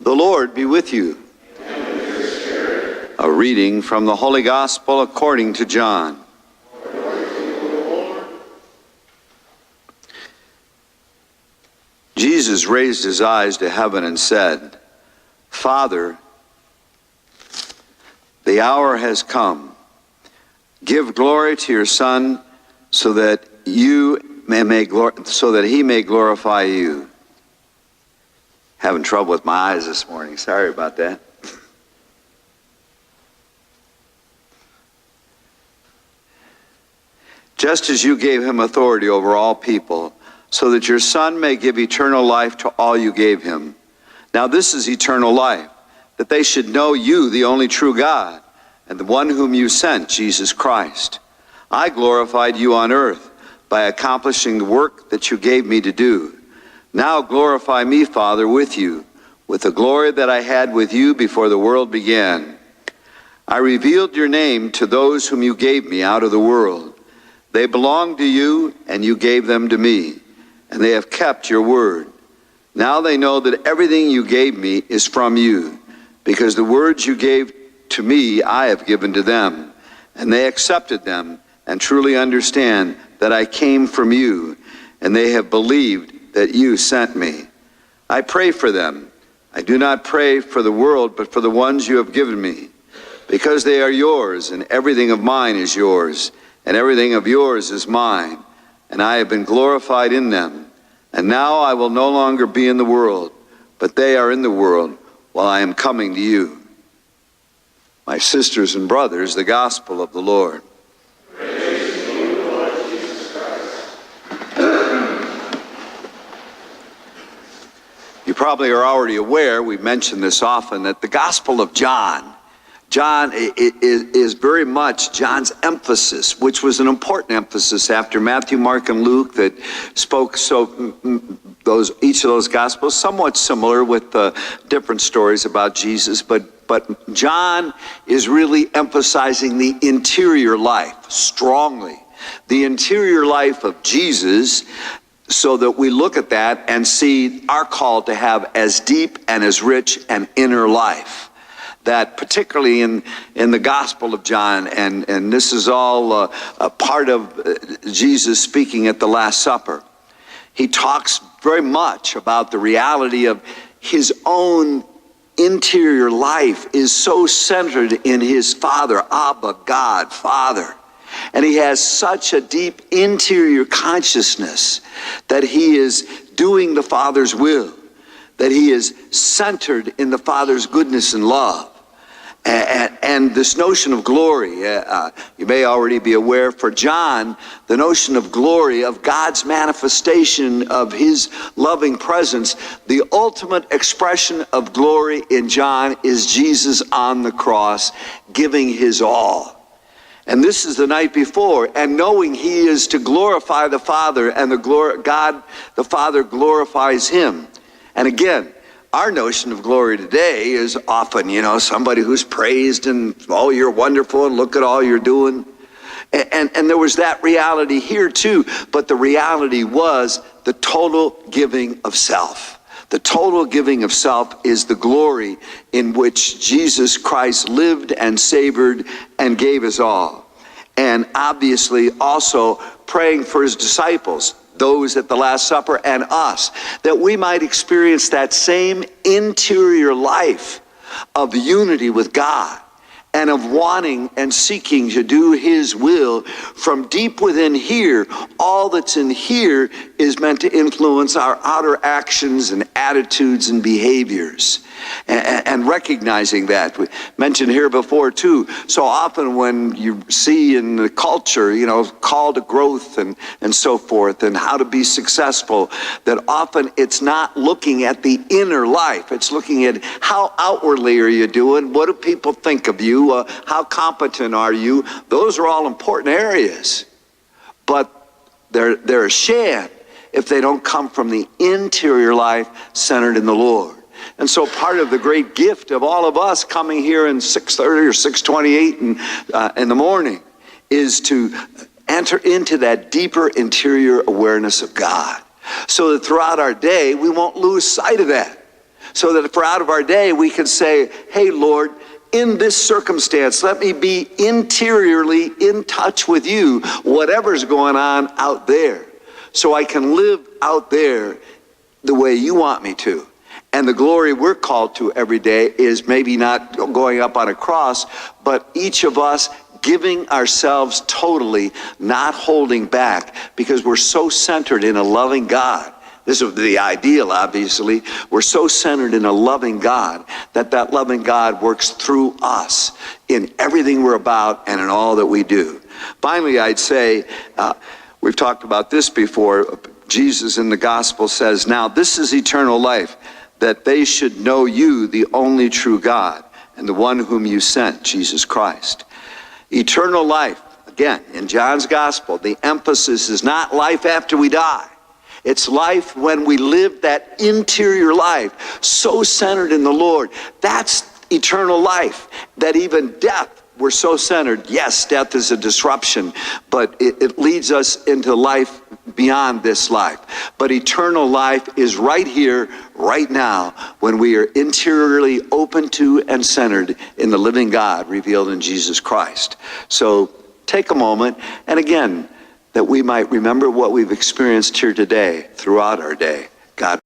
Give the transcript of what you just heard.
The Lord be with you. And with your spirit. A reading from the Holy Gospel according to John. Glory to you, Lord. Jesus raised his eyes to heaven and said, Father, the hour has come. Give glory to your Son, so that he may glorify you. Having trouble with my eyes this morning. Sorry about that. Just as you gave him authority over all people, so that your Son may give eternal life to all you gave him. Now this is eternal life, that they should know you, the only true God, and the one whom you sent, Jesus Christ. I glorified you on earth by accomplishing the work that you gave me to do. Now glorify me, Father, with you, with the glory that I had with you before the world began. I revealed your name to those whom you gave me out of the world. They belong to you, and you gave them to me, and they have kept your word. Now they know that everything you gave me is from you, because the words you gave to me I have given to them, and they accepted them, and truly understand that I came from you, and they have believed that you sent me. I pray for them. I do not pray for the world, but for the ones you have given me, because they are yours, and everything of mine is yours, and everything of yours is mine, and I have been glorified in them. And now I will no longer be in the world, but they are in the world, while I am coming to you. My sisters and brothers, the gospel of the Lord. Praise to you, Lord Jesus Christ. You probably are already aware, we mention this often, that the Gospel of John is very much John's emphasis, which was an important emphasis after Matthew, Mark, and Luke that spoke each of those Gospels, somewhat similar with different stories about Jesus, but John is really emphasizing the interior life strongly. The interior life of Jesus, so that we look at that and see our call to have as deep and as rich an inner life. That particularly in the Gospel of John, and this is all a part of Jesus speaking at the Last Supper. He talks very much about the reality of his own interior life is so centered in his Father, Abba, God, Father. And he has such a deep interior consciousness that he is doing the Father's will, that he is centered in the Father's goodness and love. And this notion of glory, you may already be aware, for John, the notion of glory, of God's manifestation of his loving presence, the ultimate expression of glory in John is Jesus on the cross, giving his all. And this is the night before, and knowing he is to glorify the Father, and God, the Father, glorifies him. And again, our notion of glory today is often, somebody who's praised and, oh, you're wonderful and look at all you're doing. And there was that reality here too, but the reality was the total giving of self. The total giving of self is the glory in which Jesus Christ lived and savored and gave his all. And obviously also praying for his disciples, those at the Last Supper, and us, that we might experience that same interior life of unity with God and of wanting and seeking to do his will from deep within here. All that's in here is meant to influence our outer actions and attitudes and behaviors. And recognizing that. We mentioned here before too, so often when you see in the culture, call to growth and so forth, and how to be successful, that often it's not looking at the inner life. It's looking at how outwardly are you doing? What do people think of you? How competent are you? Those are all important areas. But they're a sham if they don't come from the interior life centered in the Lord. And so part of the great gift of all of us coming here in 6:30 or 6:28 in the morning is to enter into that deeper interior awareness of God, so that throughout our day we won't lose sight of that. so that for out of our day we can say, hey, Lord, in this circumstance, let me be interiorly in touch with you, whatever's going on out there, so I can live out there the way you want me to. And the glory we're called to every day is maybe not going up on a cross, but each of us giving ourselves totally, not holding back, because we're so centered in a loving God. This is the ideal, obviously. We're so centered in a loving God that loving God works through us in everything we're about and in all that we do. Finally, I'd say, we've talked about this before. Jesus in the gospel says, now this is eternal life, that they should know you, the only true God, and the one whom you sent, Jesus Christ. Eternal life, again, in John's gospel, the emphasis is not life after we die. It's life when we live that interior life, so centered in the Lord. That's eternal life, that even death, we're so centered. Yes, death is a disruption, but it leads us into life beyond this life. But eternal life is right here, right now, when we are interiorly open to and centered in the living God revealed in Jesus Christ. So take a moment, and again, that we might remember what we've experienced here today, throughout our day. God